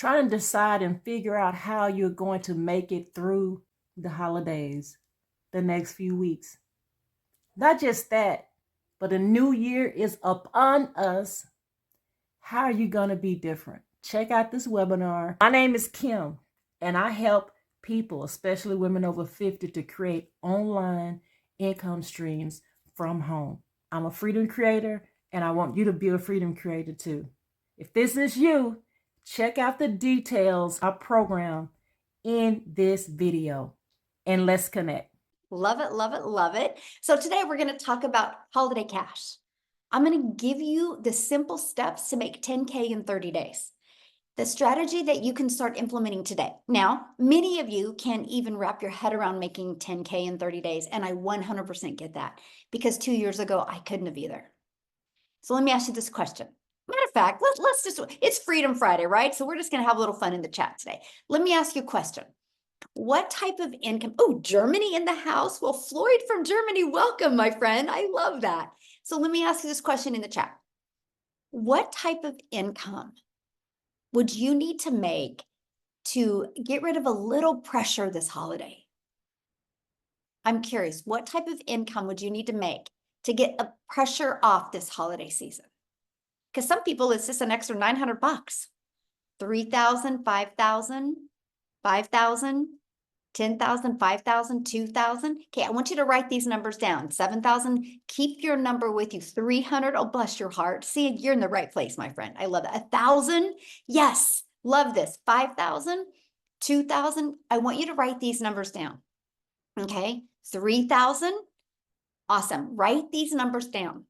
Trying to decide and figure out how you're going to make it through the holidays, the next few weeks. Not just that, but a new year is upon us. How are you going to be different? Check out this webinar. My name is Kim, and I help people, especially women over 50, to create online income streams from home. I'm a freedom creator, and I want you to be a freedom creator too. If this is you, check out the details of our program in this video, and let's connect. Love it, love it, love it. So today we're going to talk about holiday cash. I'm going to give you the simple steps to make 10K in 30 days. The strategy that you can start implementing today. Now, many of you can't even wrap your head around making 10K in 30 days, and I 100% get that, because 2 years ago, I couldn't have either. So let me ask you this question. Matter of fact, let's just, it's Freedom Friday, right? So we're just going to have a little fun in the chat today. Let me ask you a question. What type of income? Oh, Germany in the house. Well, Floyd from Germany, welcome, my friend. I love that. So let me ask you this question in the chat. What type of income would you need to make to get rid of a little pressure this holiday? I'm curious, what type of income would you need to make to get a pressure off this holiday season? Because some people, it's just an extra 900 bucks, 3,000, 5,000, 5,000. 10,000, 5,000, 2,000. Okay, I want you to write these numbers down. 7,000, keep your number with you. 300, oh, bless your heart. See, you're in the right place, my friend. I love it. 1,000, yes, love this. 5,000, 2,000, I want you to write these numbers down. Okay, 3,000, awesome. Write these numbers down,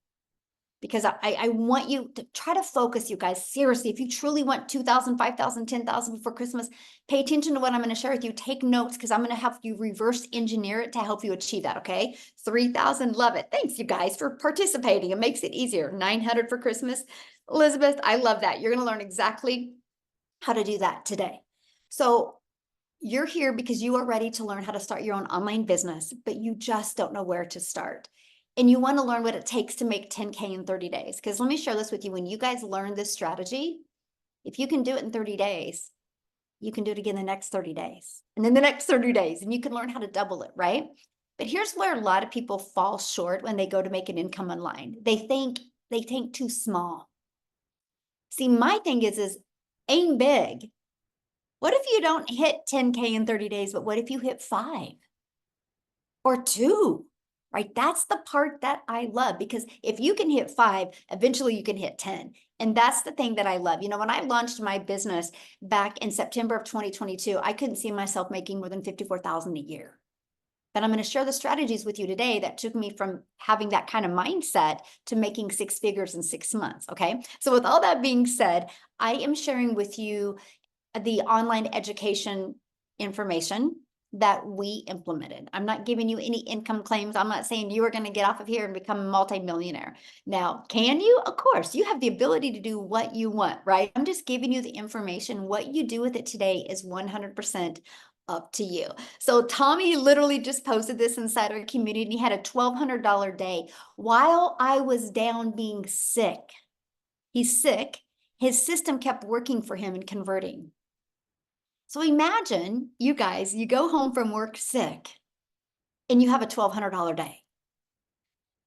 because I want you to try to focus, you guys. Seriously, if you truly want 2,000, 5,000, 10,000 before Christmas, pay attention to what I'm going to share with you. Take notes, because I'm going to help you reverse engineer it to help you achieve that, okay? 3,000, love it. Thanks, you guys, for participating. It makes it easier. 900 for Christmas. Elizabeth, I love that. You're going to learn exactly how to do that today. So you're here because you are ready to learn how to start your own online business, but you just don't know where to start. And you want to learn what it takes to make 10K in 30 days. Because let me share this with you. When you guys learn this strategy, if you can do it in 30 days, you can do it again the next 30 days. And then the next 30 days, and you can learn how to double it, right? But here's where a lot of people fall short when they go to make an income online. They think too small. See, my thing is aim big. What if you don't hit 10K in 30 days, but what if you hit 5 or 2? Right? That's the part that I love, because if you can hit 5, eventually you can hit 10. And that's the thing that I love. You know, when I launched my business back in September of 2022, I couldn't see myself making more than 54,000 a year. But I'm going to share the strategies with you today that took me from having that kind of mindset to making 6 figures in 6 months. Okay. So with all that being said, I am sharing with you the online education information that we implemented. I'm not giving you any income claims. I'm not saying you are going to get off of here and become a multimillionaire. Now, can you? Of course, you have the ability to do what you want, right? I'm just giving you the information. What you do with it today is 100% up to you. So Tommy literally just posted this inside our community, and he had a $1,200 day while I was down being sick. He's sick. His system kept working for him and converting. So imagine, you guys, you go home from work sick and you have a $1,200 day.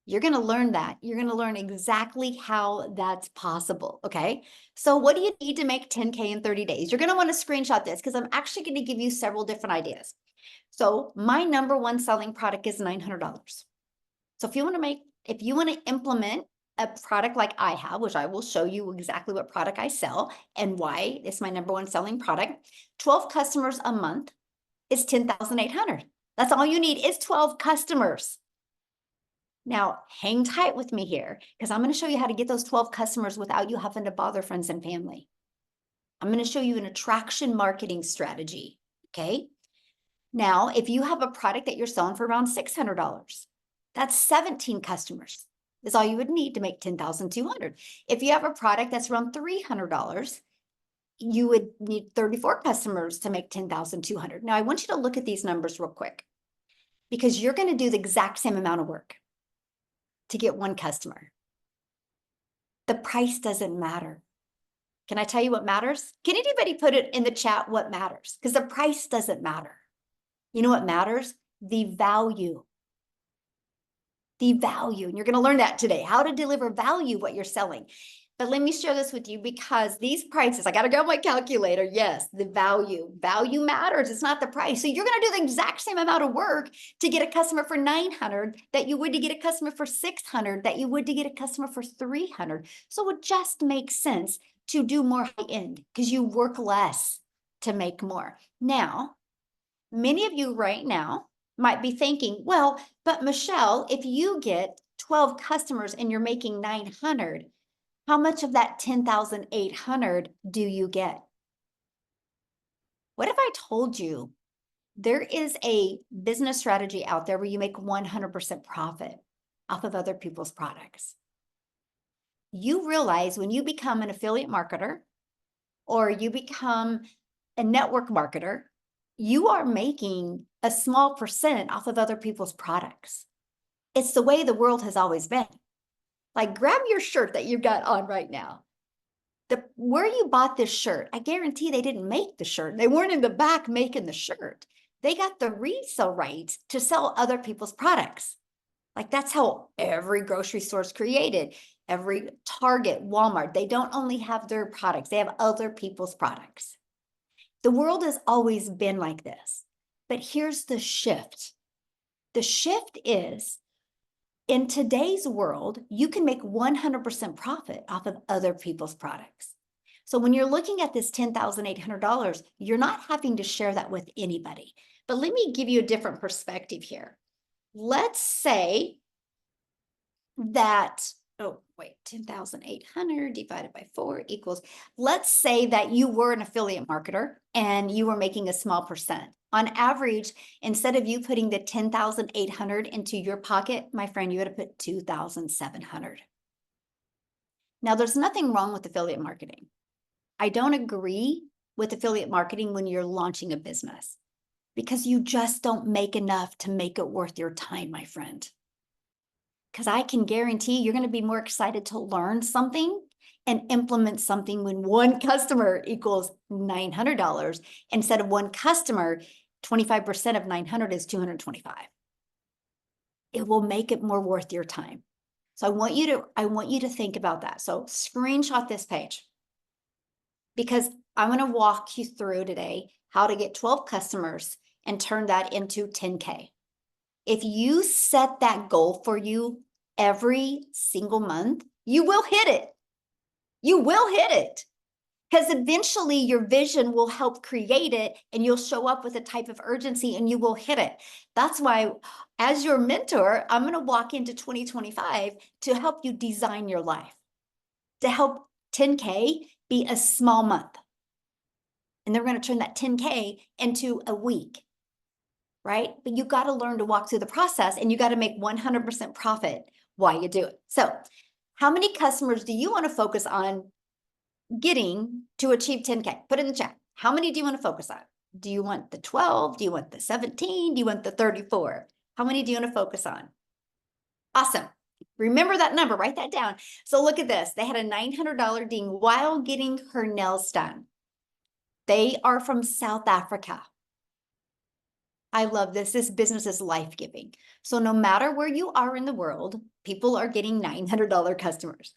You're going to learn that. You're going to learn exactly how that's possible. Okay. So what do you need to make 10K in 30 days? You're going to want to screenshot this, because I'm actually going to give you several different ideas. So my number one selling product is $900. So if you want to implement a product like I have, which I will show you exactly what product I sell and why it's my number one selling product, 12 customers a month is 10,800. That's all you need is 12 customers. Now, hang tight with me here, because I'm going to show you how to get those 12 customers without you having to bother friends and family. I'm going to show you an attraction marketing strategy. Okay. Now, if you have a product that you're selling for around $600, that's 17 customers. Is all you would need to make 10,200. If you have a product that's around $300, you would need 34 customers to make 10,200. Now, I want you to look at these numbers real quick, because you're going to do the exact same amount of work to get one customer. The price doesn't matter. Can I tell you what matters? Can anybody put it in the chat what matters? Because the price doesn't matter. You know what matters? The value. The value. And you're going to learn that today, how to deliver value what you're selling. But let me share this with you because these prices, I got to grab my calculator. Yes, the value. Value matters. It's not the price. So you're going to do the exact same amount of work to get a customer for 900 that you would to get a customer for 600 that you would to get a customer for 300. So it just makes sense to do more high end because you work less to make more. Now, many of you right now might be thinking, well, but Michelle, if you get 12 customers and you're making 900, how much of that 10,800 do you get? What if I told you there is a business strategy out there where you make 100% profit off of other people's products? You realize when you become an affiliate marketer or you become a network marketer, you are making a small percent off of other people's products. It's the way the world has always been. Like, grab your shirt that you've got on right now. Where you bought this shirt, I guarantee they didn't make the shirt. They weren't in the back making the shirt. They got the resale rights to sell other people's products. Like, that's how every grocery store is created. Every Target, Walmart, they don't only have their products, they have other people's products. The world has always been like this. But here's the shift. The shift is, in today's world, you can make 100% profit off of other people's products. So when you're looking at this $10,800, you're not having to share that with anybody. But let me give you a different perspective here. Let's say that, 10,800 divided by 4 equals, let's say that you were an affiliate marketer and you were making a small percent. On average, instead of you putting the 10,800 into your pocket, my friend, you would have put 2,700. Now, there's nothing wrong with affiliate marketing. I don't agree with affiliate marketing when you're launching a business because you just don't make enough to make it worth your time, my friend. Because I can guarantee you're going to be more excited to learn something and implement something when one customer equals $900 instead of one customer, 25% of 900 is 225. It will make it more worth your time. So I want you to think about that. So screenshot this page because I'm going to walk you through today how to get 12 customers and turn that into 10K. If you set that goal for you every single month, you will hit it. You will hit it because eventually your vision will help create it and you'll show up with a type of urgency and you will hit it. That's why, as your mentor, I'm going to walk into 2025 to help you design your life, to help 10K be a small month. And then we're going to turn that 10K into a week. Right? But you got to learn to walk through the process and you got to make 100% profit while you do it. So how many customers do you want to focus on getting to achieve 10K? Put it in the chat. How many do you want to focus on? Do you want the 12? Do you want the 17? Do you want the 34? How many do you want to focus on? Awesome. Remember that number, write that down. So look at this. They had a $900 ding while getting her nails done. They are from South Africa. I love this. This business is life-giving. So no matter where you are in the world, people are getting $900 customers.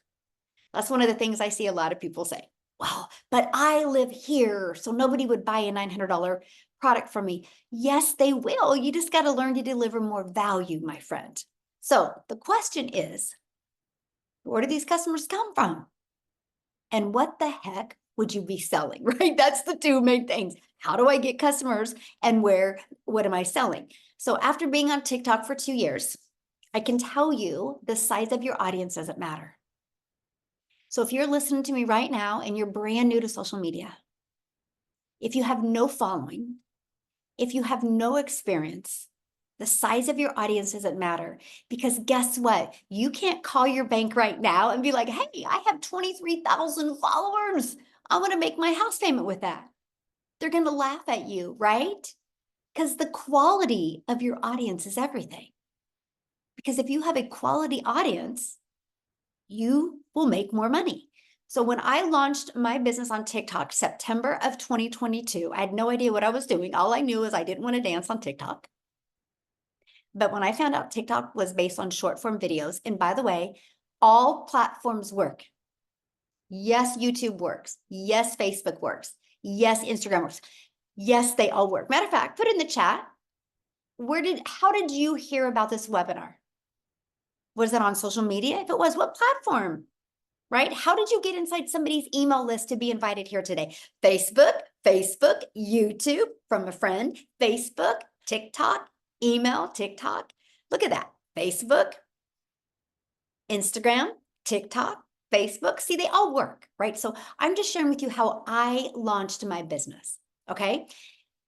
That's one of the things I see a lot of people say. Well, but I live here, so nobody would buy a $900 product from me. Yes, they will. You just got to learn to deliver more value, my friend. So the question is, where do these customers come from? And what the heck would you be selling, right? That's the two main things. How do I get customers and what am I selling? So after being on TikTok for 2 years, I can tell you the size of your audience doesn't matter. So if you're listening to me right now and you're brand new to social media, if you have no following, if you have no experience, the size of your audience doesn't matter because guess what? You can't call your bank right now and be like, hey, I have 23,000 followers. I want to make my house payment with that. They're going to laugh at you, right? Because the quality of your audience is everything. Because if you have a quality audience, you will make more money. So when I launched my business on TikTok, September of 2022, I had no idea what I was doing. All I knew is I didn't want to dance on TikTok. But when I found out TikTok was based on short form videos, and by the way, all platforms work. Yes, YouTube works. Yes, Facebook works. Yes, Instagram works. Yes, they all work. Matter of fact, put in the chat, how did you hear about this webinar? Was it on social media? If it was, what platform? Right? How did you get inside somebody's email list to be invited here today? Facebook, YouTube from a friend, Facebook, TikTok, email, TikTok. Look at that. Facebook, Instagram, TikTok, Facebook. See, they all work, right? So I'm just sharing with you how I launched my business. Okay.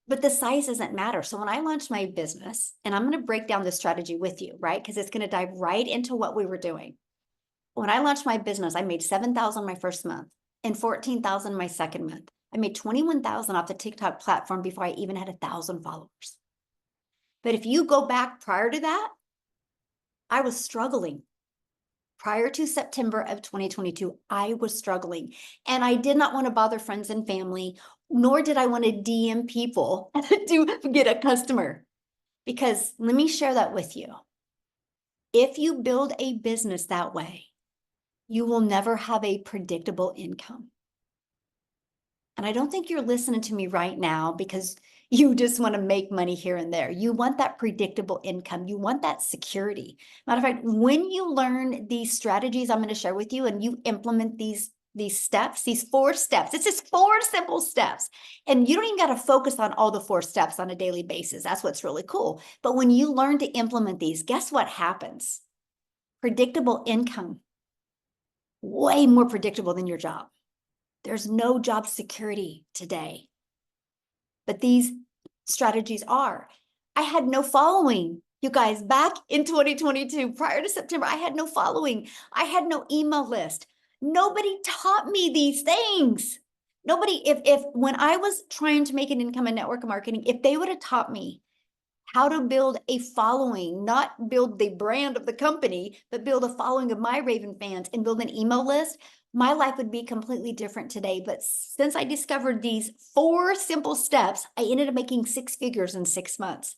But the size doesn't matter. So when I launched my business, and I'm going to break down the strategy with you, right? Because it's going to dive right into what we were doing. When I launched my business, I made $7,000 my first month and $14,000 my second month. I made $21,000 off the TikTok platform before I even had 1,000 followers. But if you go back prior to that, I was struggling. Prior to September of 2022, I was struggling, and I did not want to bother friends and family, nor did I want to DM people to get a customer. Because let me share that with you. If you build a business that way, you will never have a predictable income. And I don't think you're listening to me right now because you just want to make money here and there. You want that predictable income. You want that security. Matter of fact, when you learn these strategies I'm going to share with you and you implement these steps, these 4 steps, it's just 4 simple steps. And you don't even got to focus on all the 4 steps on a daily basis. That's what's really cool. But when you learn to implement these, guess what happens? Predictable income. Way more predictable than your job. There's no job security today. But these strategies are. I had no following. You guys, back in 2022, prior to September, I had no following. I had no email list. Nobody taught me these things. Nobody, if when I was trying to make an income in network marketing, if they would have taught me how to build a following, not build the brand of the company, but build a following of my Raven fans and build an email list, my life would be completely different today. But since I discovered these 4 simple steps, I ended up making 6 figures in 6 months.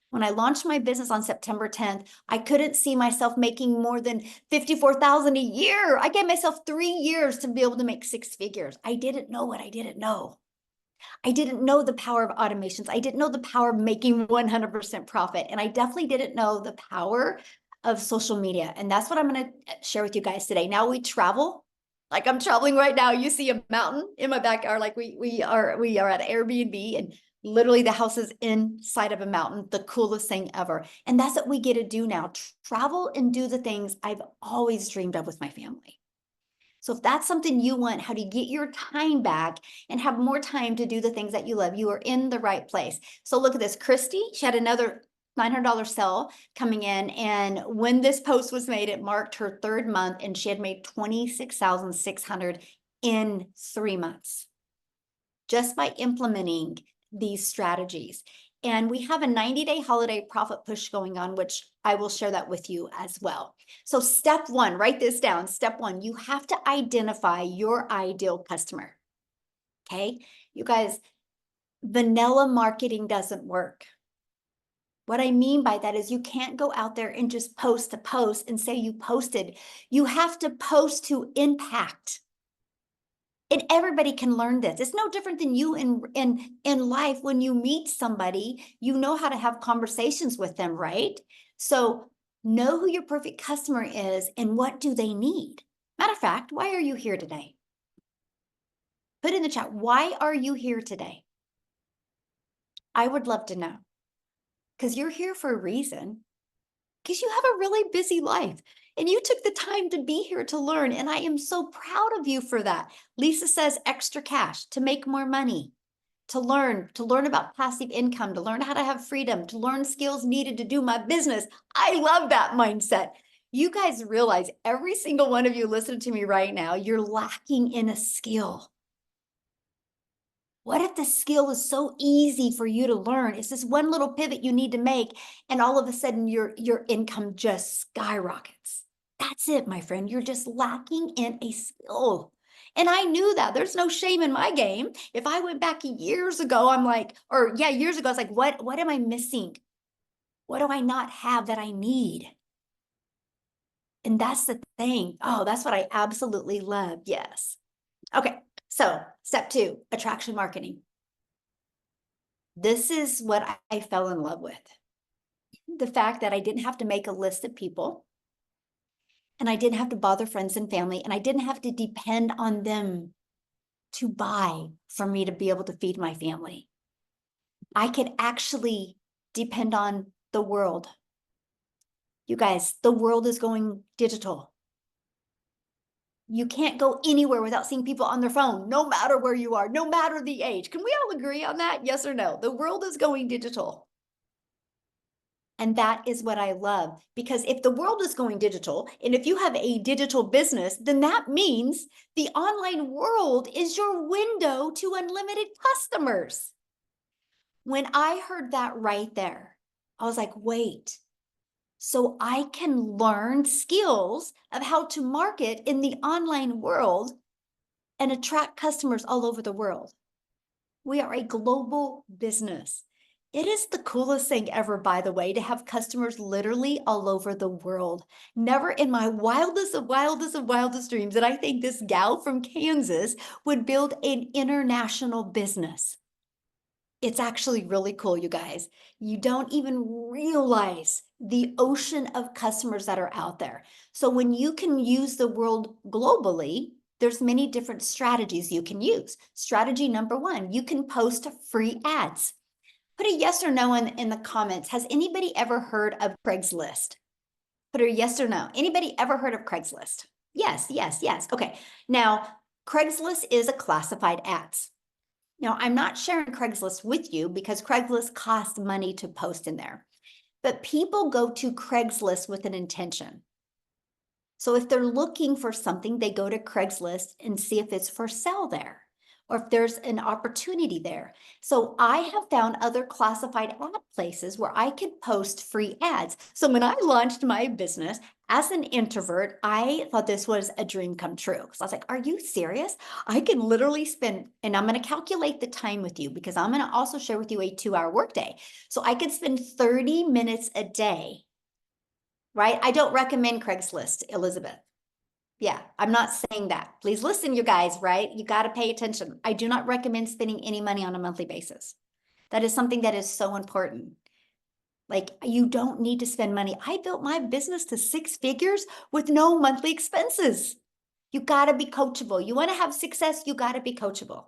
When I launched my business on September 10th, I couldn't see myself making more than $54,000 a year. I gave myself 3 years to be able to make 6 figures. I didn't know what I didn't know. I didn't know the power of automations. I didn't know the power of making 100% profit. And I definitely didn't know the power of social media. And that's what I'm going to share with you guys today. Now we travel. Like I'm traveling right now. You see a mountain in my backyard. Like we are at Airbnb, and literally the house is inside of a mountain, the coolest thing ever. And that's what we get to do now. Travel and do the things I've always dreamed of with my family. So if that's something you want, how to get your time back and have more time to do the things that you love, you are in the right place. So look at this. Christy, she had another $900 sale coming in. And when this post was made, it marked her 3rd month, and she had made $26,600 in 3 months just by implementing these strategies. And we have a 90-day holiday profit push going on, which I will share that with you as well. So step 1, write this down. Step 1, you have to identify your ideal customer. Okay, you guys, vanilla marketing doesn't work. What I mean by that is you can't go out there and just post a post and say you posted. You have to post to impact. And everybody can learn this. It's no different than you in life. When you meet somebody, you know how to have conversations with them, right? So know who your perfect customer is and what do they need. Matter of fact, why are you here today? Put in the chat, why are you here today? I would love to know, because you're here for a reason, because you have a really busy life. And you took the time to be here to learn. And I am so proud of you for that. Lisa says extra cash to make more money, to learn about passive income, to learn how to have freedom, to learn skills needed to do my business. I love that mindset. You guys realize every single one of you listening to me right now, you're lacking in a skill. What if the skill is so easy for you to learn? It's this one little pivot you need to make, and all of a sudden your income just skyrockets. That's it, my friend. You're just lacking in a skill. And I knew that. There's no shame in my game. If I went back years ago, I'm like, or yeah, years ago, I was like, what am I missing? What do I not have that I need? And that's the thing. Oh, that's what I absolutely love. Yes. Okay. So step 2, attraction marketing. This is what I fell in love with. The fact that I didn't have to make a list of people, and I didn't have to bother friends and family, and I didn't have to depend on them to buy for me to be able to feed my family. I could actually depend on the world. You guys, the world is going digital. You can't go anywhere without seeing people on their phone, no matter where you are, no matter the age. Can we all agree on that? Yes or no? The world is going digital. And that is what I love, because if the world is going digital, and if you have a digital business, then that means the online world is your window to unlimited customers. When I heard that right there, I was like, wait, so I can learn skills of how to market in the online world and attract customers all over the world. We are a global business. It is the coolest thing ever, by the way, to have customers literally all over the world. Never in my wildest of wildest of wildest dreams did I think this gal from Kansas would build an international business. It's actually really cool, you guys. You don't even realize the ocean of customers that are out there. So when you can use the world globally, there's many different strategies you can use. Strategy number 1, you can post free ads. Put a yes or no in the comments. Has anybody ever heard of Craigslist? Put a yes or no. Anybody ever heard of Craigslist? Yes, yes, yes. Okay. Now, Craigslist is a classified ads. Now, I'm not sharing Craigslist with you because Craigslist costs money to post in there, but people go to Craigslist with an intention. So if they're looking for something, they go to Craigslist and see if it's for sale there, or if there's an opportunity there. So I have found other classified ad places where I could post free ads. So when I launched my business as an introvert, I thought this was a dream come true. So I was like, are you serious? I can literally spend, and I'm going to calculate the time with you because I'm going to also share with you a 2-hour workday. So I could spend 30 minutes a day, right? I don't recommend Craigslist, Elizabeth. Yeah, I'm not saying that. Please listen, you guys, right? You got to pay attention. I do not recommend spending any money on a monthly basis. That is something that is so important. Like, you don't need to spend money. I built my business to 6 figures with no monthly expenses. You got to be coachable. You want to have success, you got to be coachable.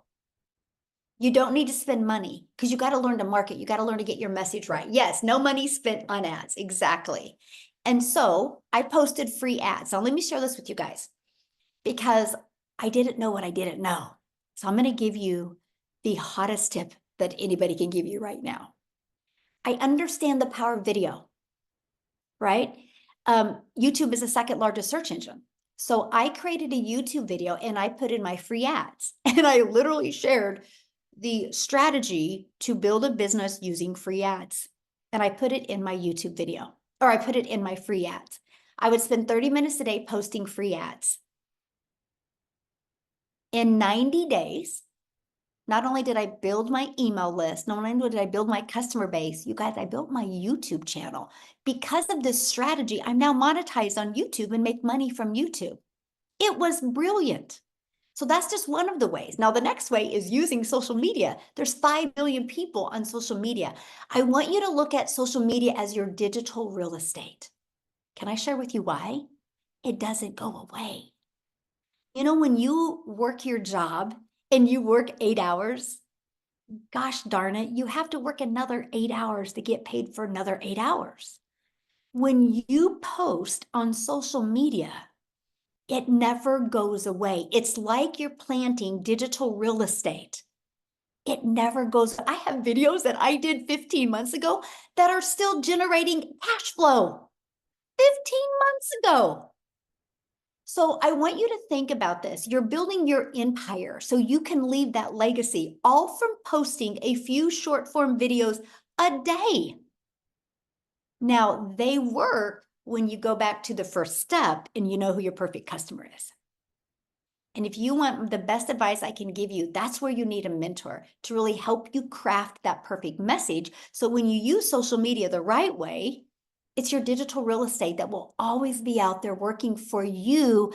You don't need to spend money because you got to learn to market. You got to learn to get your message right. Yes, no money spent on ads. Exactly. And so I posted free ads. Now, let me share this with you guys because I didn't know what I didn't know. So I'm going to give you the hottest tip that anybody can give you right now. I understand the power of video, right? YouTube is the second largest search engine. So I created a YouTube video and I put in my free ads and I literally shared the strategy to build a business using free ads. And I put it in my YouTube video, or I put it in my free ads. I would spend 30 minutes a day posting free ads. In 90 days, not only did I build my email list, not only did I build my customer base, you guys, I built my YouTube channel. Because of this strategy, I'm now monetized on YouTube and make money from YouTube. It was brilliant. So that's just one of the ways. Now, the next way is using social media. There's 5 billion people on social media. I want you to look at social media as your digital real estate. Can I share with you why? It doesn't go away. You know, when you work your job and you work 8 hours, gosh darn it, you have to work another 8 hours to get paid for another 8 hours. When you post on social media, it never goes away. It's like you're planting digital real estate. It never goes. I have videos that I did 15 months ago that are still generating cash flow 15 months ago. So I want you to think about this. You're building your empire so you can leave that legacy, all from posting a few short form videos a day. Now, they work when you go back to the first step and you know who your perfect customer is. And if you want the best advice I can give you, that's where you need a mentor to really help you craft that perfect message. So when you use social media the right way, it's your digital real estate that will always be out there working for you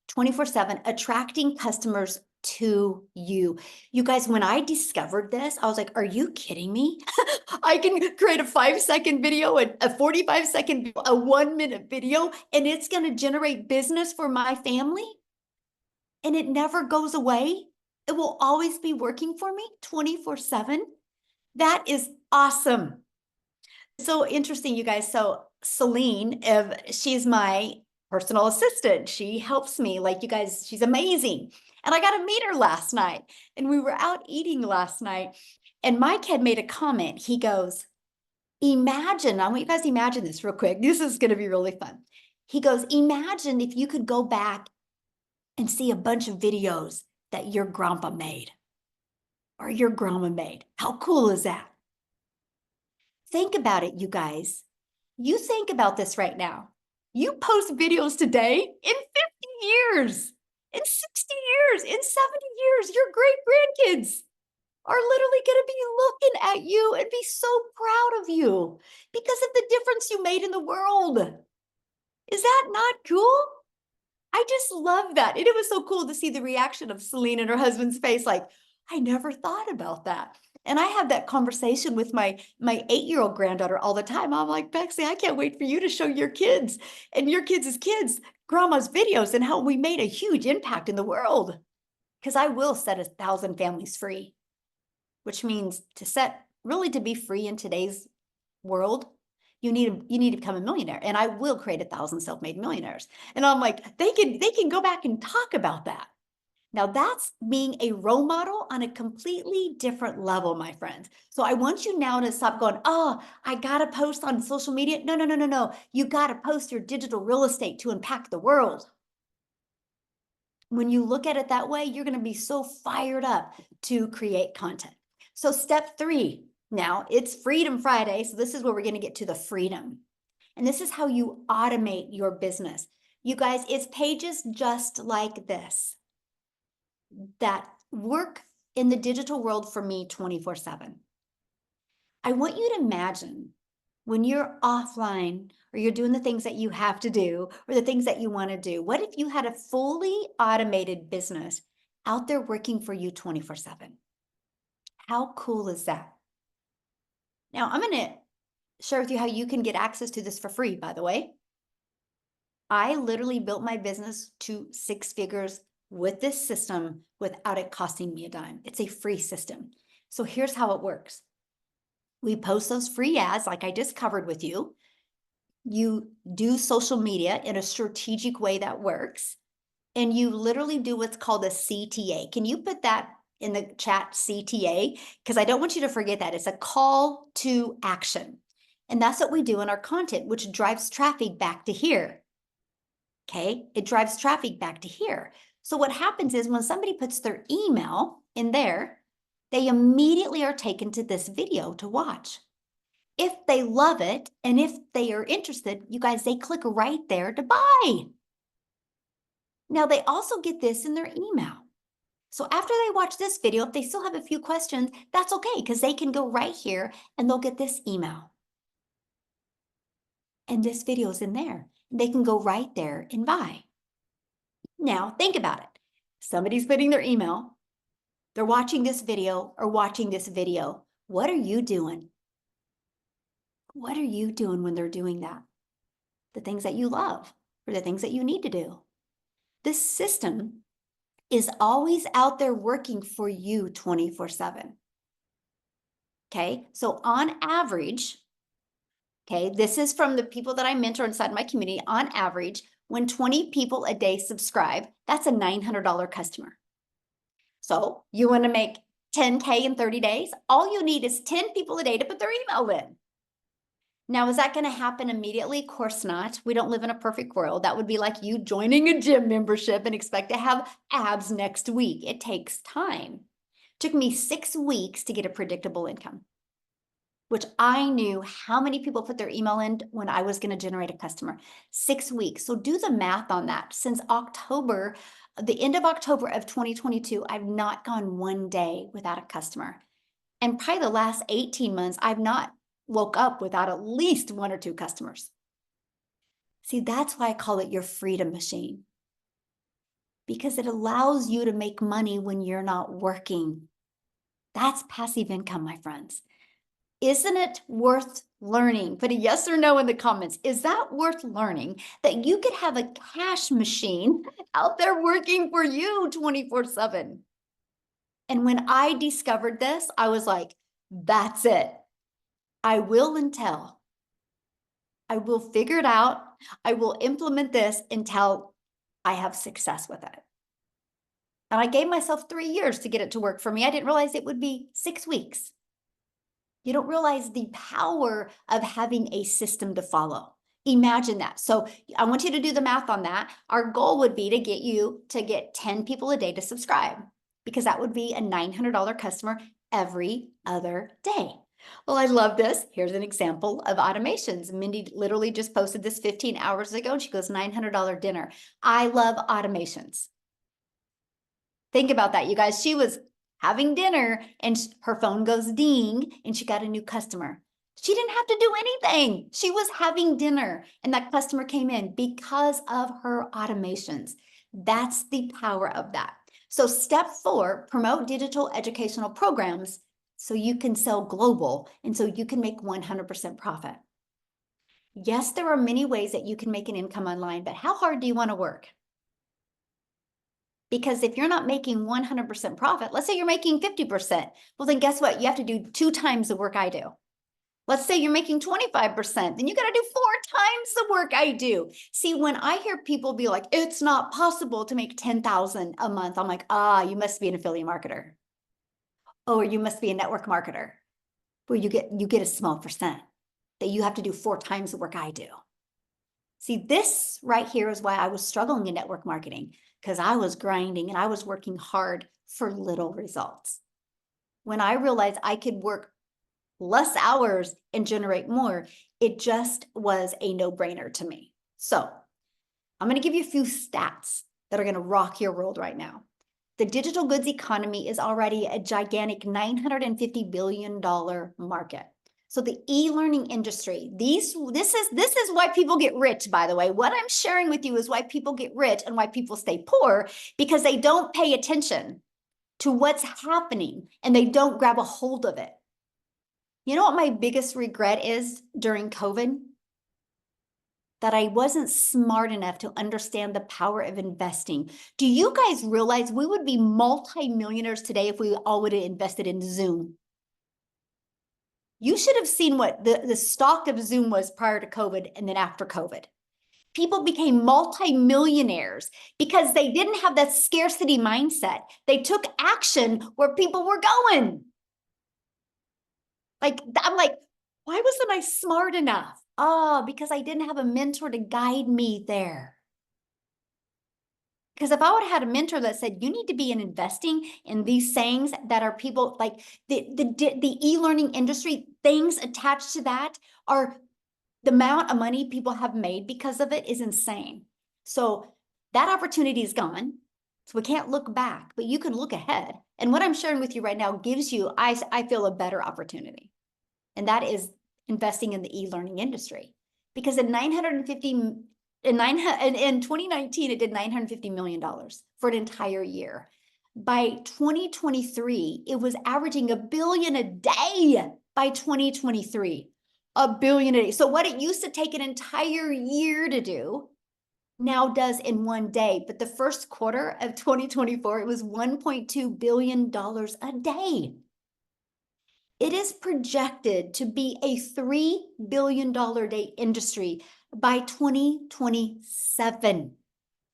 24/7, attracting customers to you. You guys, when I discovered this, I was like, are you kidding me? I can create a 5-second video, a 45-second video, a 1-minute video, and it's going to generate business for my family. And it never goes away. It will always be working for me 24/7. That is awesome. So interesting, you guys. So Celine, she's my personal assistant. She helps me, like, you guys, she's amazing. And I got to meet her last night. And we were out eating last night. And Mike had made a comment. He goes, imagine, I want you guys to imagine this real quick. This is going to be really fun. He goes, imagine if you could go back and see a bunch of videos that your grandpa made or your grandma made. How cool is that? Think about it, you guys. You think about this right now. You post videos today, in 50 years, in 60 years, in 70 years, your great grandkids are literally going to be looking at you and be so proud of you because of the difference you made in the world. Is that not cool? I just love that. And it was so cool to see the reaction of Celine and her husband's face, like, I never thought about that. And I have that conversation with my 8-year-old granddaughter all the time. I'm like, Bexley, I can't wait for you to show your kids and your kids' kids grandma's videos and how we made a huge impact in the world. Because I will set 1,000 families free, which means to be free in today's world, you need to become a millionaire. And I will create 1,000 self-made millionaires. And I'm like, they can go back and talk about that. Now that's being a role model on a completely different level, my friends. So I want you now to stop going, oh, I got to post on social media. No, no, no, no, no. You got to post your digital real estate to impact the world. When you look at it that way, you're going to be so fired up to create content. So step 3, now it's Freedom Friday. So this is where we're going to get to the freedom. And this is how you automate your business. You guys, it's pages just like this that work in the digital world for me 24/7. I want you to imagine when you're offline or you're doing the things that you have to do or the things that you want to do. What if you had a fully automated business out there working for you 24/7? How cool is that? Now, I'm going to share with you how you can get access to this for free, by the way. I literally built my business to 6 figures with this system without it costing me a dime. It's a free system. So here's how it works. We post those free ads like I just covered with you. You do social media in a strategic way that works. And you literally do what's called a CTA. Can you put that in the chat, CTA? Because I don't want you to forget that. It's a call to action. And that's what we do in our content, which drives traffic back to here. Okay, it drives traffic back to here. So what happens is when somebody puts their email in there, they immediately are taken to this video to watch. If they love it and if they are interested, you guys, they click right there to buy. Now they also get this in their email. So after they watch this video, if they still have a few questions, that's okay because they can go right here and they'll get this email. And this video is in there. They can go right there and buy. Now, think about it. Somebody's putting their email. They're watching this video or watching this video. What are you doing? What are you doing when they're doing that? The things that you love or the things that you need to do. This system is always out there working for you 24/7. Okay, so on average, okay, this is from the people that I mentor inside my community. On average, when 20 people a day subscribe, that's a $900 customer. So you want to make 10K in 30 days? All you need is 10 people a day to put their email in. Now, is that going to happen immediately? Of course not. We don't live in a perfect world. That would be like you joining a gym membership and expect to have abs next week. It takes time. It took me 6 weeks to get a predictable income. which I knew how many people put their email in when I was going to generate a customer. 6 weeks. So do the math on that. Since October, the end of October of 2022, I've not gone one day without a customer. And probably the last 18 months, I've not woke up without at least 1 or 2 customers. See, that's why I call it your freedom machine, because it allows you to make money when you're not working. That's passive income, my friends. Isn't it worth learning? Put a yes or no in the comments. Is that worth learning that you could have a cash machine out there working for you 24/7? And when I discovered this, I was like, that's it. I will until I will figure it out. I will implement this until I have success with it. And I gave myself 3 years to get it to work for me. I didn't realize it would be 6 weeks. You don't realize the power of having a system to follow. Imagine that. So I want you to do the math on that. Our goal would be to get you to get 10 people a day to subscribe, because that would be a $900 customer every other day. Well, I love this. Here's an example of automations. Mindy literally just posted this 15 hours ago, and she goes, $900 dinner. I love automations. Think about that, you guys. She was having dinner and her phone goes ding and she got a new customer. She didn't have to do anything. She was having dinner and that customer came in because of her automations. That's the power of that. So step 4, promote digital educational programs so you can sell global and so you can make 100% profit. Yes, there are many ways that you can make an income online, but how hard do you want to work? Because if you're not making 100% profit, let's say you're making 50%, well, then guess what? You have to do 2 times the work I do. Let's say you're making 25%, then you got to do 4 times the work I do. See, when I hear people be like, it's not possible to make 10,000 a month, I'm like, you must be an affiliate marketer. Or you must be a network marketer where you get a small percent that you have to do 4 times the work I do. See, this right here is why I was struggling in network marketing, because I was grinding and I was working hard for little results. When I realized I could work less hours and generate more, it just was a no-brainer to me. So I'm going to give you a few stats that are going to rock your world right now. The digital goods economy is already a gigantic $950 billion market. So the e-learning industry, this is why people get rich, by the way. What I'm sharing with you is why people get rich and why people stay poor, because they don't pay attention to what's happening and they don't grab a hold of it. You know what my biggest regret is during COVID? That I wasn't smart enough to understand the power of investing. Do you guys realize we would be multi-millionaires today if we all would have invested in Zoom? You should have seen what the stock of Zoom was prior to COVID and then after COVID. People became multi-millionaires because they didn't have that scarcity mindset. They took action where people were going. I'm like, why wasn't I smart enough? Because I didn't have a mentor to guide me there. Because if I would have had a mentor that said, you need to be investing in these sayings that are people like the e-learning industry, things attached to that are the amount of money people have made because of it is insane. So that opportunity is gone. So we can't look back, but you can look ahead. And what I'm sharing with you right now gives you, I feel, a better opportunity. And that is investing in the e-learning industry. Because in 2019, it did $950 million for an entire year. By 2023, it was averaging $1 billion a day by 2023. $1 billion a day. So what it used to take an entire year to do now does in one day. But the first quarter of 2024, it was $1.2 billion a day. It is projected to be a $3 billion day industry by 2027.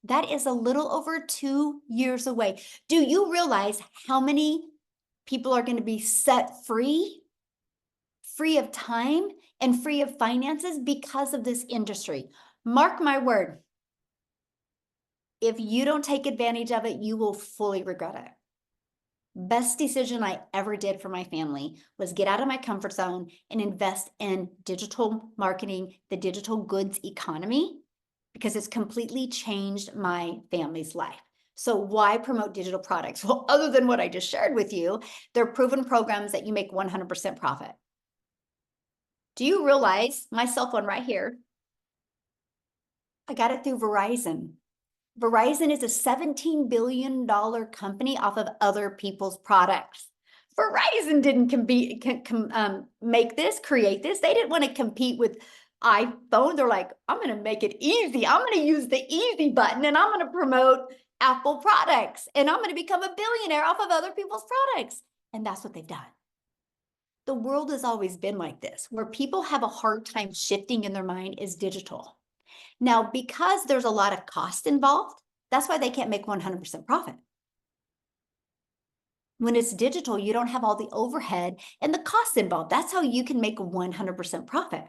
That is a little over 2 years away. Do you realize how many people are going to be set free of time and free of finances because of this industry? Mark my word, if you don't take advantage of it, you will fully regret it. Best decision I ever did for my family was get out of my comfort zone and invest in digital marketing, the digital goods economy, because it's completely changed my family's life. So why promote digital products? Well, other than what I just shared with you, they're proven programs that you make 100% profit. Do you realize my cell phone right here? I got it through Verizon. Verizon is a $17 billion company off of other people's products. Verizon didn't make this, create this. They didn't want to compete with iPhone. They're like, I'm going to make it easy. I'm going to use the easy button and I'm going to promote Apple products and I'm going to become a billionaire off of other people's products. And that's what they've done. The world has always been like this. Where people have a hard time shifting in their mind is digital. Now, because there's a lot of cost involved, that's why they can't make 100% profit. When it's digital, you don't have all the overhead and the costs involved. That's how you can make 100% profit.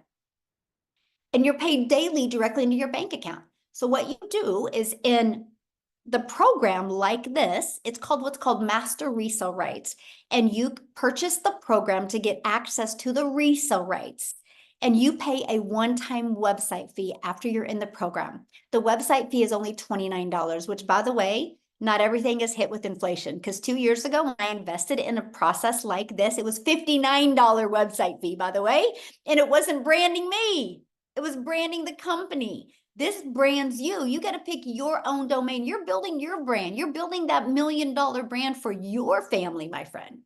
And you're paid daily directly into your bank account. So what you do is in the program like this, it's called what's called master resale rights. And you purchase the program to get access to the resale rights. And you pay a one-time website fee after you're in the program. The website fee is only $29, which, by the way, not everything is hit with inflation. Because 2 years ago, when I invested in a process like this, it was $59 website fee, by the way. And it wasn't branding me. It was branding the company. This brands you. You got to pick your own domain. You're building your brand. You're building that $1 million brand for your family, my friend.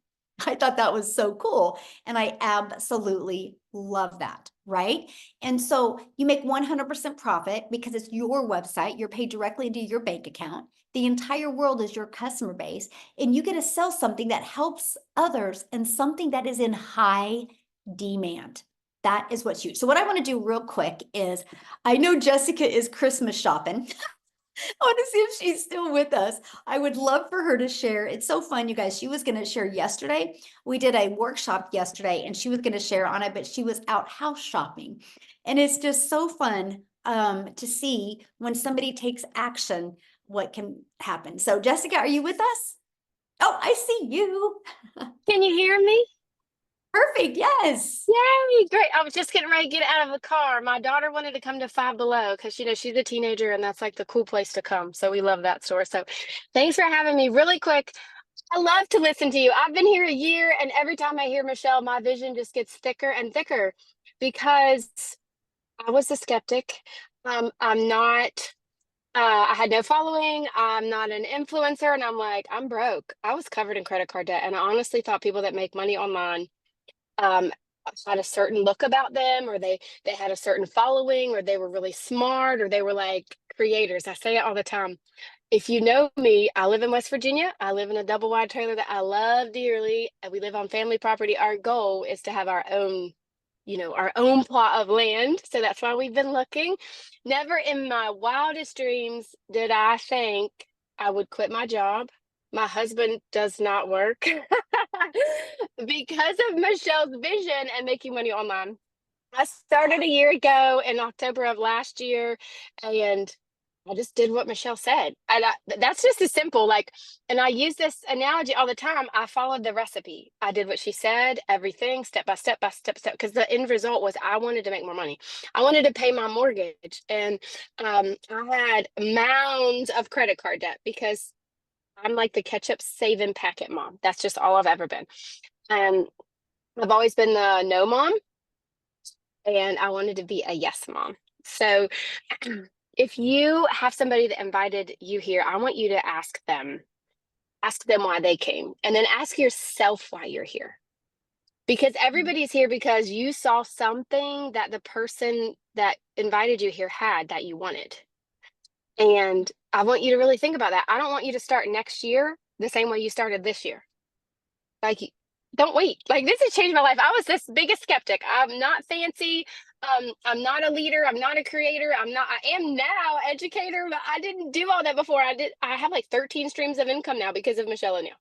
I thought that was so cool. And I absolutely love that, right? And so you make 100% profit because it's your website. You're paid directly into your bank account. The entire world is your customer base. And you get to sell something that helps others and something that is in high demand. That is what's huge. So what I want to do real quick is, I know Jessica is Christmas shopping. I want to see if she's still with us. I would love for her to share. It's so fun, you guys. She was going to share yesterday. We did a workshop yesterday and she was going to share on it, but she was out house shopping. And it's just so fun to see when somebody takes action, what can happen. So Jessica, are you with us? Oh, I see you. Can you hear me? Perfect. Yes. Yay, great. I was just getting ready to get out of the car. My daughter wanted to come to Five Below because, she's a teenager and that's like the cool place to come. So we love that store. So thanks for having me. Really quick, I love to listen to you. I've been here a year and every time I hear Michelle, my vision just gets thicker and thicker because I was a skeptic. I'm not, I had no following. I'm not an influencer. And I'm like, I'm broke. I was covered in credit card debt. And I honestly thought people that make money online um had a certain look about them, or they had a certain following, or they were really smart, or they were like creators. I say it all the time. If you know me, I live in West Virginia. I live in a double wide trailer that I love dearly, and we live on family property. Our goal is to have our own, our own plot of land. So that's why we've been looking. Never in my wildest dreams did I think I would quit my job. My husband does not work because of Michelle's vision and making money online. I started a year ago in October of last year, and I just did what Michelle said. And that's just as simple. Like, and I use this analogy all the time. I followed the recipe. I did what she said, everything step by step, because the end result was I wanted to make more money. I wanted to pay my mortgage. And I had mounds of credit card debt because I'm like the ketchup saving packet mom. That's just all I've ever been. And I've always been the no mom, and I wanted to be a yes mom. So if you have somebody that invited you here, I want you to ask them why they came, and then ask yourself why you're here. Because everybody's here because you saw something that the person that invited you here had that you wanted. And I want you to really think about that. I don't want you to start next year the same way you started this year. Like, don't wait. Like, this has changed my life. I was this biggest skeptic. I'm not fancy. I'm not a leader. I'm not a creator. I am now educator, but I didn't do all that before. I have like 13 streams of income now because of Michelle O'Neill.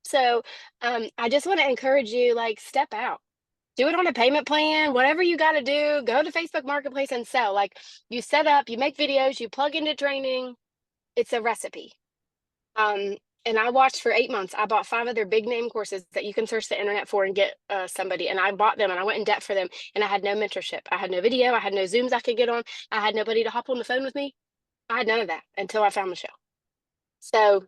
So I just want to encourage you, like, step out. Do it on a payment plan, whatever you got to do. Go to Facebook Marketplace and sell. Like, you set up, you make videos, you plug into training. It's a recipe. And I watched for 8 months. I bought 5 of their big name courses that you can search the internet for and get somebody. And I bought them and I went in debt for them. And I had no mentorship. I had no video. I had no Zooms I could get on. I had nobody to hop on the phone with me. I had none of that until I found Michelle. So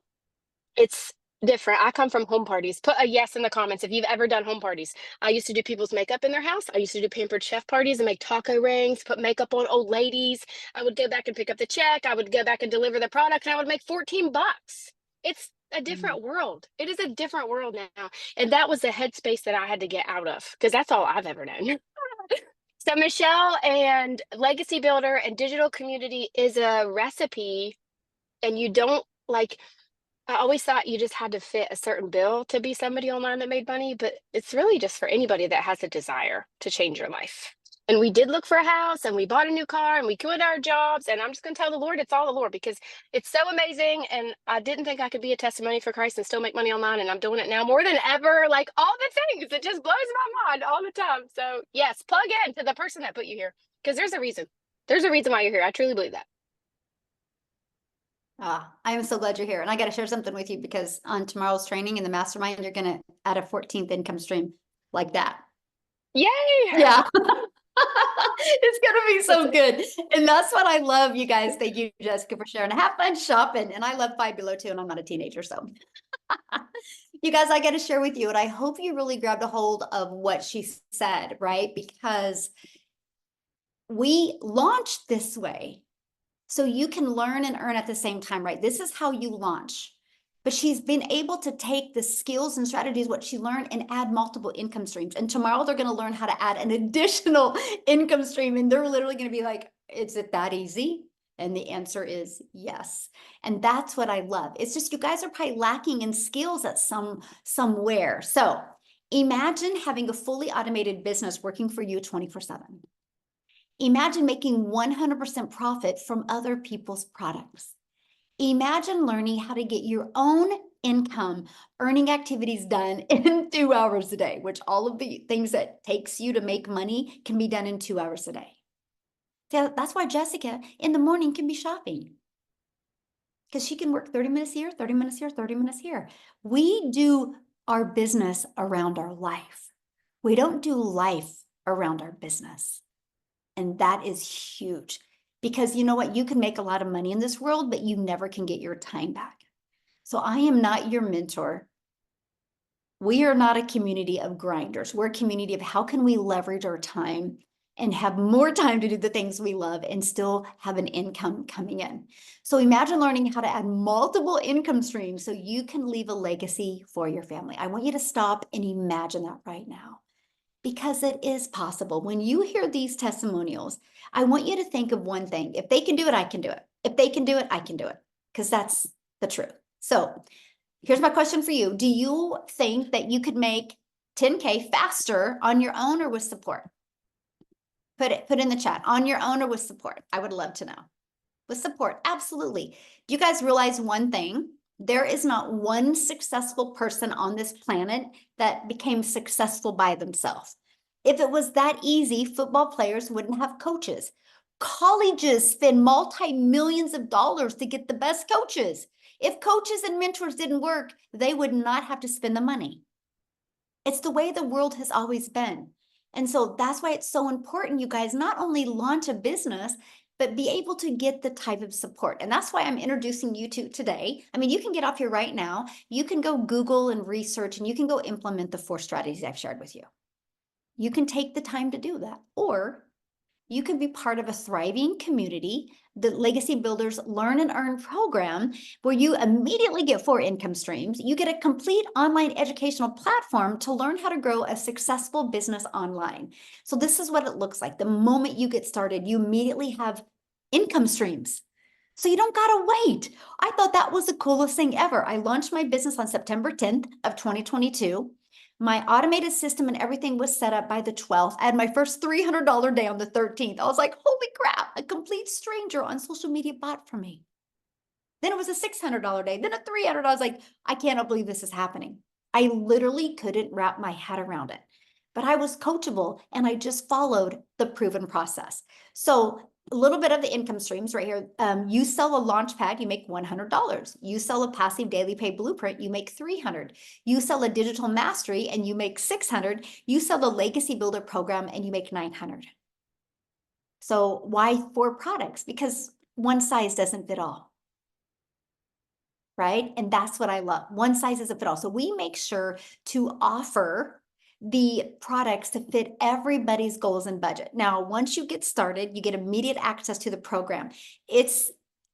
it's different. I come from home parties. Put a yes in the comments if you've ever done home parties. I used to do people's makeup in their house. I used to do pampered chef parties and make taco rings, put makeup on old ladies. I would go back and pick up the check. I would go back and deliver the product and I would make 14 bucks. It's a different world. It is a different world now. And that was the headspace that I had to get out of because that's all I've ever known. So Michelle and Legacy Builder and digital community is a recipe, and you don't like, I always thought you just had to fit a certain bill to be somebody online that made money, but it's really just for anybody that has a desire to change your life. And we did look for a house and we bought a new car and we quit our jobs. And I'm just going to tell the Lord, it's all the Lord because it's so amazing. And I didn't think I could be a testimony for Christ and still make money online. And I'm doing it now more than ever. Like all the things, it just blows my mind all the time. So yes, plug in to the person that put you here because there's a reason. There's a reason why you're here. I truly believe that. I am so glad you're here. And I got to share something with you because on tomorrow's training in the mastermind, you're going to add a 14th income stream like that. Yay. Yeah. It's going to be so good. And that's what I love, you guys. Thank you, Jessica, for sharing. Have fun shopping. And I love Five Below too, and I'm not a teenager. So you guys, I got to share with you, and I hope you really grabbed a hold of what she said, right? Because we launched this way so you can learn and earn at the same time, right? This is how you launch. But she's been able to take the skills and strategies, what she learned, and add multiple income streams. And tomorrow they're going to learn how to add an additional income stream. And they're literally going to be like, is it that easy? And the answer is yes. And that's what I love. It's just you guys are probably lacking in skills at somewhere. So imagine having a fully automated business working for you 24/7. Imagine making 100% profit from other people's products. Imagine learning how to get your own income earning activities done in 2 hours a day, which all of the things that takes you to make money can be done in 2 hours a day. So that's why Jessica in the morning can be shopping, because she can work 30 minutes here, 30 minutes here, 30 minutes here. We do our business around our life. We don't do life around our business. And that is huge. Because you know what? You can make a lot of money in this world, but you never can get your time back. So I am not your mentor. We are not a community of grinders. We're a community of how can we leverage our time and have more time to do the things we love and still have an income coming in. So imagine learning how to add multiple income streams so you can leave a legacy for your family. I want you to stop and imagine that right now, because it is possible. When you hear these testimonials, I want you to think of one thing. If they can do it, I can do it. If they can do it, I can do it, because that's the truth. So here's my question for you. Do you think that you could make 10K faster on your own or with support? Put in the chat, on your own or with support. I would love to know. With support, absolutely. Do you guys realize one thing? There is not one successful person on this planet that became successful by themselves. If it was that easy, football players wouldn't have coaches. Colleges spend multi-millions of dollars to get the best coaches. If coaches and mentors didn't work, they would not have to spend the money. It's the way the world has always been. And so that's why it's so important, you guys, not only launch a business, but be able to get the type of support. And that's why I'm introducing you to today. I mean, you can get off here right now. You can go Google and research, and you can go implement the 4 strategies I've shared with you. You can take the time to do that, or you can be part of a thriving community, the Legacy Builders Learn and Earn program, where you immediately get 4 income streams. You get a complete online educational platform to learn how to grow a successful business online. So this is what it looks like. The moment you get started, you immediately have income streams. So you don't gotta wait. I thought that was the coolest thing ever. I launched my business on September 10th of 2022. My automated system and everything was set up by the 12th. I had my first $300 day on the 13th. I was like, holy crap, a complete stranger on social media bought from me. Then it was a $600 day, then a $300. I was like, I cannot believe this is happening. I literally couldn't wrap my head around it. But I was coachable and I just followed the proven process. So a little bit of the income streams right here. You sell a launch pad, you make $100. You sell a passive daily pay blueprint, you make $300. You sell a digital mastery and you make $600. You sell the legacy builder program and you make $900. So why 4 products? Because one size doesn't fit all. Right? And that's what I love. One size doesn't fit all. So we make sure to offer the products to fit everybody's goals and budget. Now, once you get started, you get immediate access to the program. It's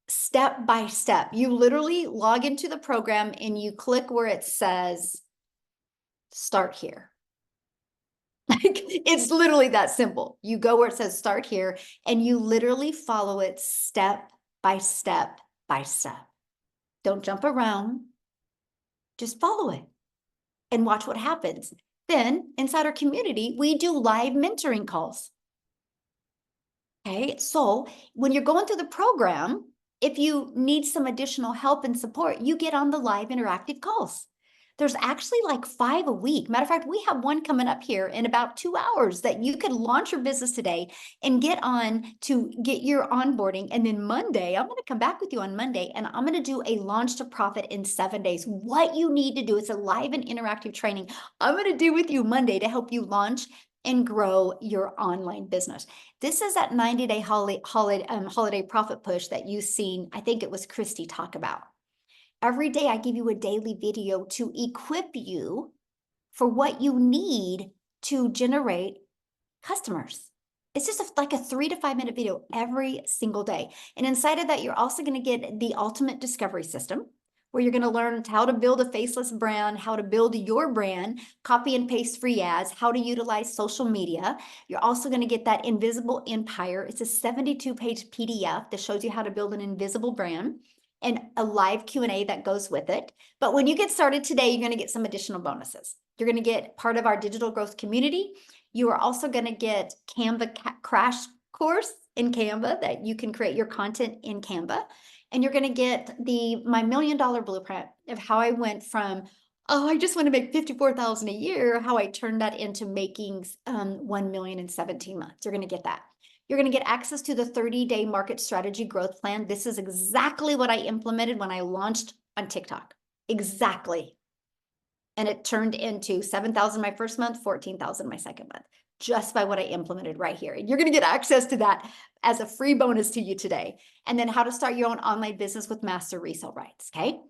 step by step. You literally log into the program and you click where it says start here. Like, it's literally that simple. You go where it says start here and you literally follow it step by step by step. Don't jump around. Just follow it and watch what happens. Then inside our community, we do live mentoring calls. Okay, so when you're going through the program, if you need some additional help and support, you get on the live interactive calls. There's actually like 5 a week. Matter of fact, we have one coming up here in about 2 hours that you could launch your business today and get on to get your onboarding. And then Monday, I'm going to come back with you on Monday and I'm going to do a launch to profit in 7 days. What you need to do, it's a live and interactive training I'm going to do with you Monday to help you launch and grow your online business. This is that 90-day holiday profit push that you've seen. I think it was Christy talk about. Every day I give you a daily video to equip you for what you need to generate customers. It's just like a 3 to 5 minute video every single day. And inside of that, you're also going to get the ultimate discovery system, where you're going to learn how to build a faceless brand, how to build your brand, copy and paste free ads, how to utilize social media. You're also going to get that invisible empire. It's a 72-page PDF that shows you how to build an invisible brand and a live Q&A that goes with it. But when you get started today, you're going to get some additional bonuses. You're going to get part of our digital growth community. You are also going to get Canva crash course in Canva that you can create your content in Canva. And you're going to get my $1 million blueprint of how I went from, oh, I just want to make $54,000 a year, how I turned that into making $1 million in 17 months. You're going to get that. You're going to get access to the 30-day market strategy growth plan. This is exactly what I implemented when I launched on TikTok. Exactly. And it turned into 7,000 my first month, 14,000 my second month, just by what I implemented right here. And you're going to get access to that as a free bonus to you today. And then how to start your own online business with master resale rights. Okay.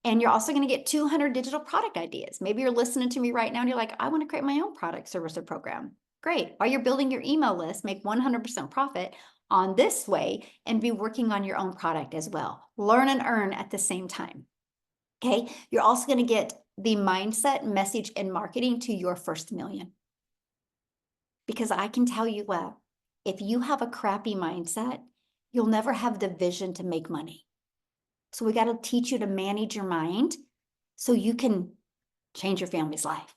And you're also going to get 200 digital product ideas. Maybe you're listening to me right now and you're like, I want to create my own product, service, or program. Great. While you're building your email list, make 100% profit on this way and be working on your own product as well. Learn and earn at the same time. Okay. You're also going to get the mindset, message, and marketing to your first million. Because I can tell you what, if you have a crappy mindset, you'll never have the vision to make money. So we got to teach you to manage your mind so you can change your family's life.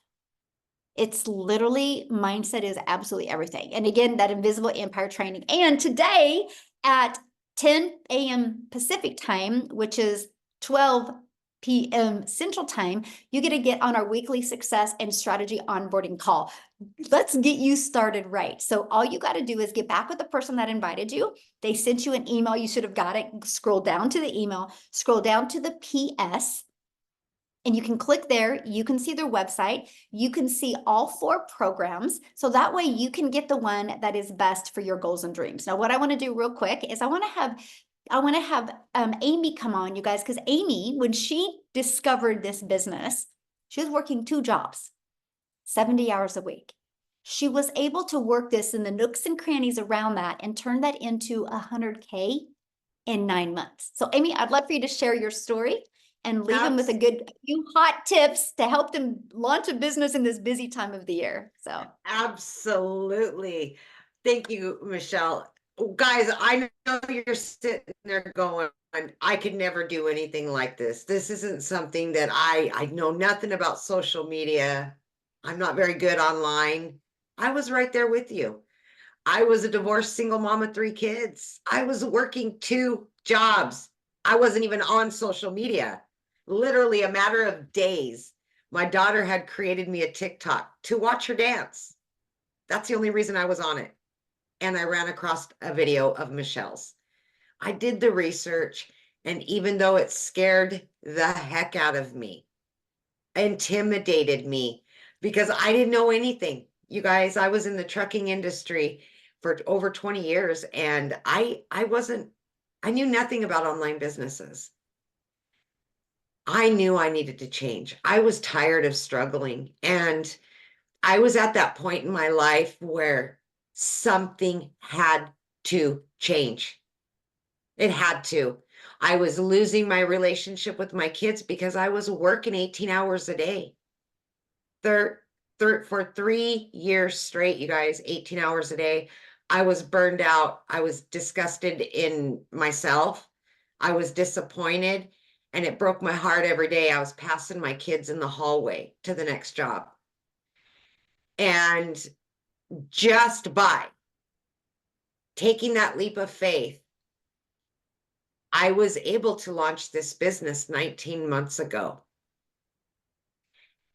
It's literally, mindset is absolutely everything. And again, that invisible empire training. And today at 10 a.m. Pacific time, which is 12 p.m. Central time, you get to get on our weekly success and strategy onboarding call. Let's get you started right. So all you got to do is get back with the person that invited you. They sent you an email. You should have got it. Scroll down to the email, scroll down to the PS. And you can click there, you can see their website, you can see all 4 programs. So that way you can get the one that is best for your goals and dreams. Now, what I want to do real quick is I want to have Amy come on, you guys, because Amy, when she discovered this business, she was working 2 jobs, 70 hours a week. She was able to work this in the nooks and crannies around that and turn that into 100K in 9 months. So Amy, I'd love for you to share your story and leave them with a few hot tips to help them launch a business in this busy time of the year. So absolutely. Thank you, Michelle. Guys, I know you're sitting there going, I could never do anything like this. This isn't something that I know nothing about social media. I'm not very good online. I was right there with you. I was a divorced single mom of 3 kids. I was working 2 jobs. I wasn't even on social media. Literally a matter of days, my daughter had created me a TikTok to watch her dance. That's the only reason I was on it. and I ran across a video of Michelle's. I did the research, and even though it scared the heck out of me, intimidated me, because I didn't know anything. You guys, I was in the trucking industry for over 20 years, and I knew nothing about online businesses. I knew I needed to change. I was tired of struggling, and I was at that point in my life where something had to change. It had to. I was losing my relationship with my kids because I was working 18 hours a day. For 3 years straight, you guys, 18 hours a day. I was burned out. I was disgusted in myself. I was disappointed, and it broke my heart every day. I was passing my kids in the hallway to the next job. And just by taking that leap of faith, I was able to launch this business 19 months ago.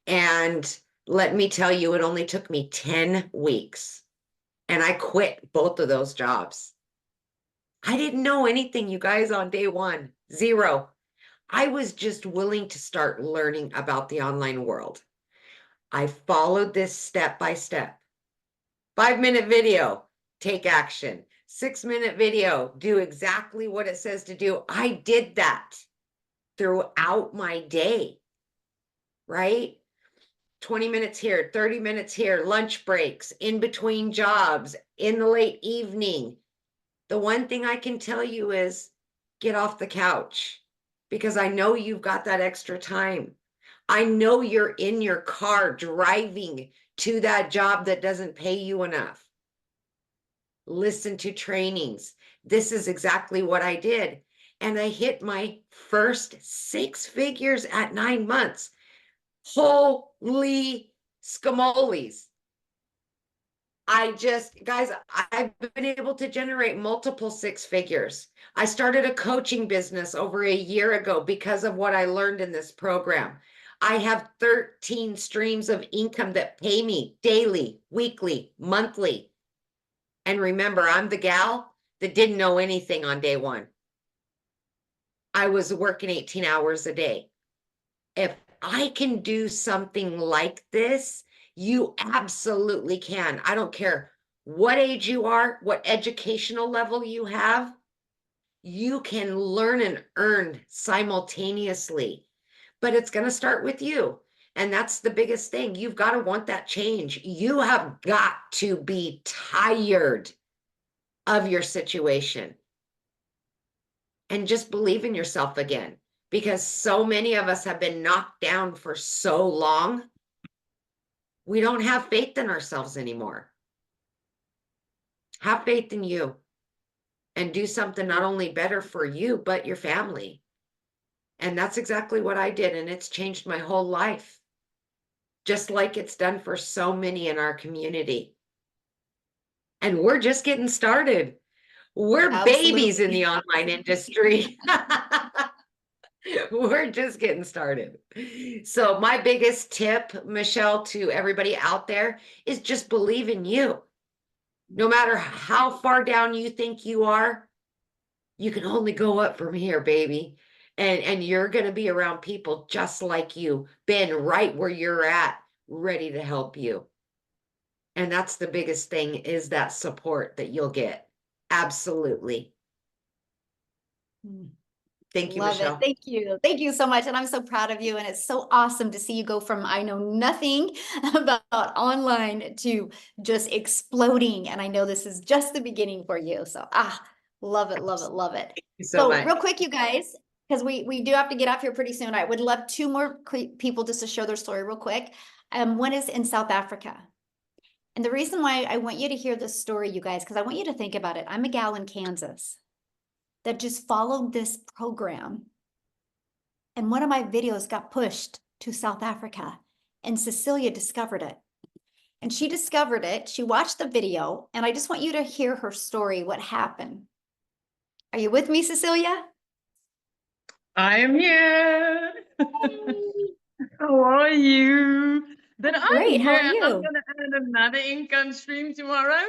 And let me tell you, it only took me 10 weeks. And I quit both of those jobs. I didn't know anything, you guys, on day one. Zero. I was just willing to start learning about the online world. I followed this step by step. 5-minute video, take action. 6-minute video, do exactly what it says to do. I did that throughout my day, right? 20 minutes here, 30 minutes here, lunch breaks, in between jobs, in the late evening. The one thing I can tell you is get off the couch, because I know you've got that extra time. I know you're in your car driving to that job that doesn't pay you enough. Listen to trainings. This is exactly what I did. And I hit my first 6 figures at 9 months. Holy scamoles. Guys, I've been able to generate multiple 6 figures. I started a coaching business over a year ago because of what I learned in this program. I have 13 streams of income that pay me daily, weekly, monthly. And remember, I'm the gal that didn't know anything on day one. I was working 18 hours a day. If I can do something like this, you absolutely can. I don't care what age you are, what educational level you have, you can learn and earn simultaneously. But it's going to start with you. And that's the biggest thing. You've got to want that change. You have got to be tired of your situation and just believe in yourself again, because so many of us have been knocked down for so long. We don't have faith in ourselves anymore. Have faith in you and do something not only better for you, but your family. And that's exactly what I did. And it's changed my whole life, just like it's done for so many in our community. And we're just getting started. We're babies in the online industry. We're just getting started. So my biggest tip, Michelle, to everybody out there is just believe in you. No matter how far down you think you are, you can only go up from here, baby. And you're going to be around people just like you, been right where you're at, ready to help you. And that's the biggest thing, is that support that you'll get. Absolutely. Thank you, Love Michelle. it. Thank you. Thank you so much. And I'm so proud of you. And it's so awesome to see you go from I know nothing about online to just exploding. And I know this is just the beginning for you. So love it, love it, love it. Thank you so much. Real quick, you guys, because we do have to get off here pretty soon. I would love 2 more people just to share their story real quick. One is in South Africa. And the reason why I want you to hear this story, you guys, because I want you to think about it. I'm a gal in Kansas that just followed this program. And one of my videos got pushed to South Africa, and Cecilia discovered it. And she discovered it, she watched the video, and I just want you to hear her story, what happened. Are you with me, Cecilia? I am here. How are you? Then I'm Great, how are here. you? I'm going to add another income stream tomorrow.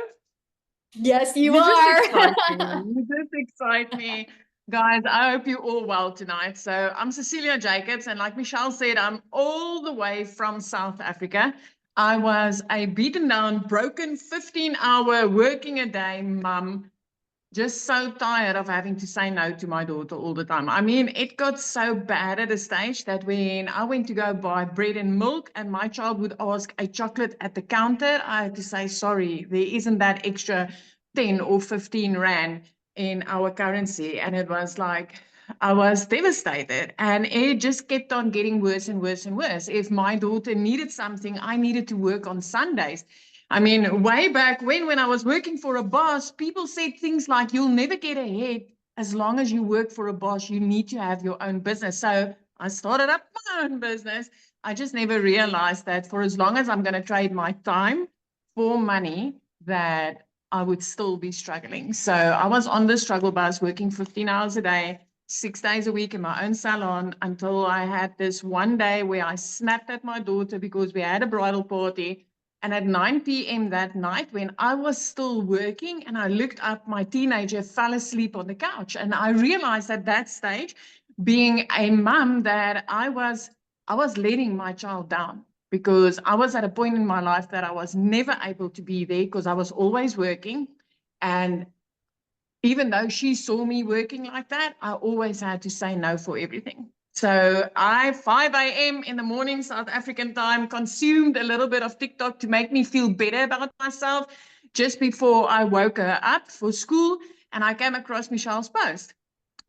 Yes, you You just are. excite me. You just excite me. Guys, I hope you're all well tonight. So I'm Cecilia Jacobs, and like Michelle said, I'm all the way from South Africa. I was a beaten down, broken 15-hour working a day mum, just so tired of having to say no to my daughter all the time. I mean, it got so bad at a stage that when I went to go buy bread and milk and my child would ask a chocolate at the counter, I had to say, sorry, there isn't that extra 10 or 15 rand in our currency. And it was like, I was devastated, and it just kept on getting worse and worse and worse. If my daughter needed something, I needed to work on Sundays. I mean, way back when I was working for a boss, people said things like, you'll never get ahead as long as you work for a boss. You need to have your own business. So I started up my own business. I just never realized that for as long as I'm going to trade my time for money, that I would still be struggling. So I was on the struggle bus working 15 hours a day, 6 days a week in my own salon, until I had this one day where I snapped at my daughter because we had a bridal party. And at 9 p.m. that night, when I was still working and I looked up, my teenager fell asleep on the couch. And I realized at that stage, being a mom, that I was letting my child down, because I was at a point in my life that I was never able to be there because I was always working. And even though she saw me working like that, I always had to say no for everything. So I, 5 a.m. in the morning, South African time, consumed a little bit of TikTok to make me feel better about myself just before I woke her up for school. And I came across Michelle's post.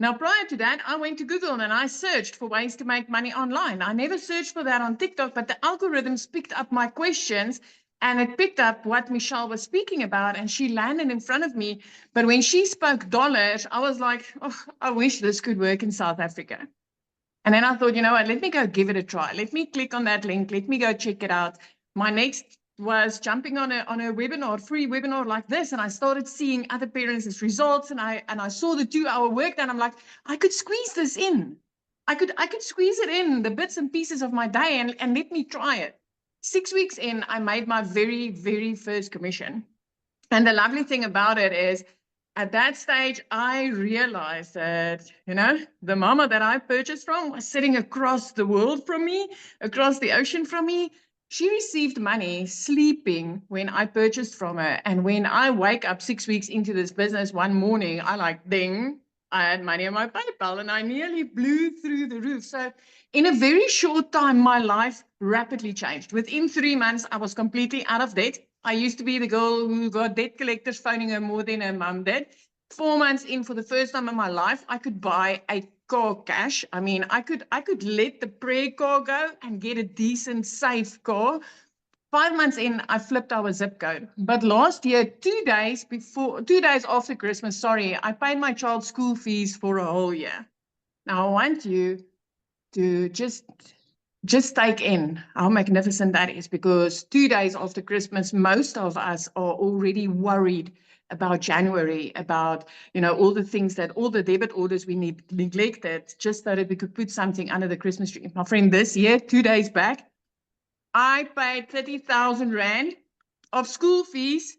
Now, prior to that, I went to Google and I searched for ways to make money online. I never searched for that on TikTok, but the algorithms picked up my questions and it picked up what Michelle was speaking about, and she landed in front of me. But when she spoke dollars, I was like, oh, I wish this could work in South Africa. And then I thought, you know what, let me go give it a try. Let me click on that link. Let me go check it out. My next was jumping on a webinar, free webinar like this, and I started seeing other parents' results, and I saw the 2-hour work, and I'm like, I could squeeze this in. I could squeeze it in, the bits and pieces of my day, and let me try it. 6 weeks in, I made my very, very first commission. And the lovely thing about it is, at that stage, I realized that, you know, the mama that I purchased from was sitting across the world from me, across the ocean from me. She received money sleeping when I purchased from her. And when I wake up 6 weeks into this business one morning, I like, ding, I had money on my PayPal and I nearly blew through the roof. So in a very short time, my life rapidly changed. Within 3 months, I was completely out of debt. I used to be the girl who got debt collectors phoning her more than her mum did. 4 months in, for the first time in my life, I could buy a car cash. I mean, I could let the prayer car go and get a decent, safe car. 5 months in, I flipped our zip code. But last year, 2 days after Christmas, sorry, I paid my child's school fees for a whole year. Now I want you to just take in how magnificent that is, because 2 days after Christmas, most of us are already worried about January, about, you know, all the things that, all the debit orders we neglected just so that we could put something under the Christmas tree. My friend, this year, 2 days back, I paid 30,000 Rand of school fees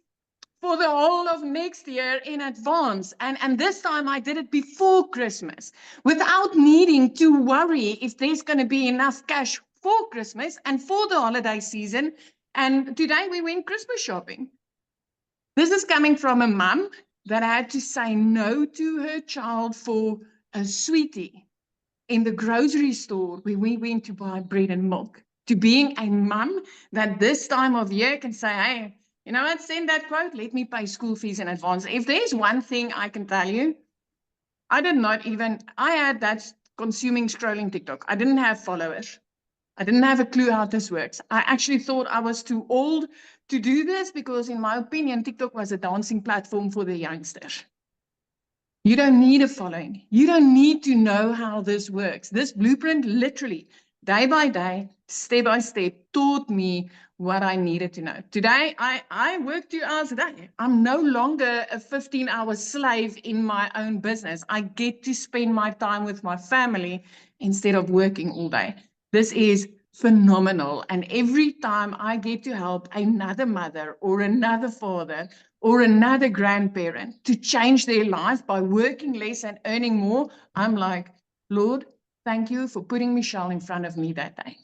for the whole of next year in advance. And this time I did it before Christmas without needing to worry if there's going to be enough cash for Christmas and for the holiday season. And today we went Christmas shopping. This is coming from a mum that had to say no to her child for a sweetie in the grocery store where we went to buy bread and milk, to being a mum that this time of year can say, hey, you know what, send that quote, let me pay school fees in advance. If there's one thing I can tell you, I had that consuming scrolling TikTok. I didn't have followers. I didn't have a clue how this works. I actually thought I was too old to do this because, in my opinion, TikTok was a dancing platform for the youngsters. You don't need a following. You don't need to know how this works. This blueprint literally, day by day, step by step, taught me what I needed to know. Today, I work 2 hours a day. I'm no longer a 15-hour slave in my own business. I get to spend my time with my family instead of working all day. This is phenomenal. And every time I get to help another mother or another father or another grandparent to change their life by working less and earning more, I'm like, Lord, thank you for putting Michelle in front of me that day.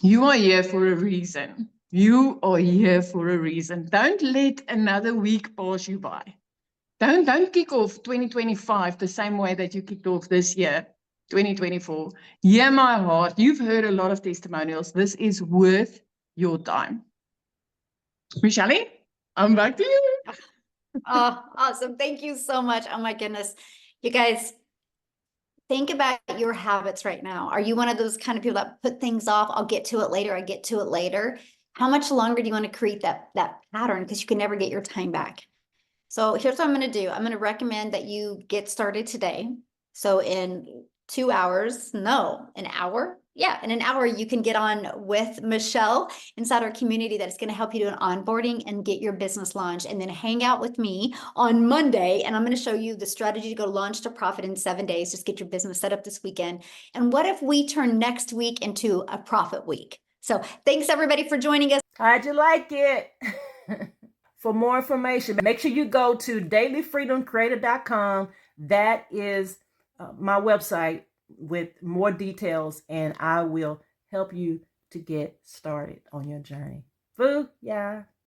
You are here for a reason. You are here for a reason. Don't let another week pass you by. Don't kick off 2025 the same way that you kicked off this year, 2024. Hear my heart. You've heard a lot of testimonials. This is worth your time. Michelle, I'm back to you. Oh, awesome. Thank you so much. Oh my goodness. You guys, think about your habits right now. Are you one of those kind of people that put things off? I'll get to it later. I get to it later. How much longer do you want to create that pattern? Because you can never get your time back. So here's what I'm going to do. I'm going to recommend that you get started today. So in 2 hours, no, an hour. Yeah, in an hour, you can get on with Michelle inside our community that's going to help you do an onboarding and get your business launched. And then hang out with me on Monday. And I'm going to show you the strategy to go launch to profit in 7 days. Just get your business set up this weekend. And what if we turn next week into a profit week? So thanks everybody for joining us. How'd you like it? For more information, make sure you go to dailyfreedomcreator.com. That is my website with more details, and I will help you to get started on your journey. Boo, yeah.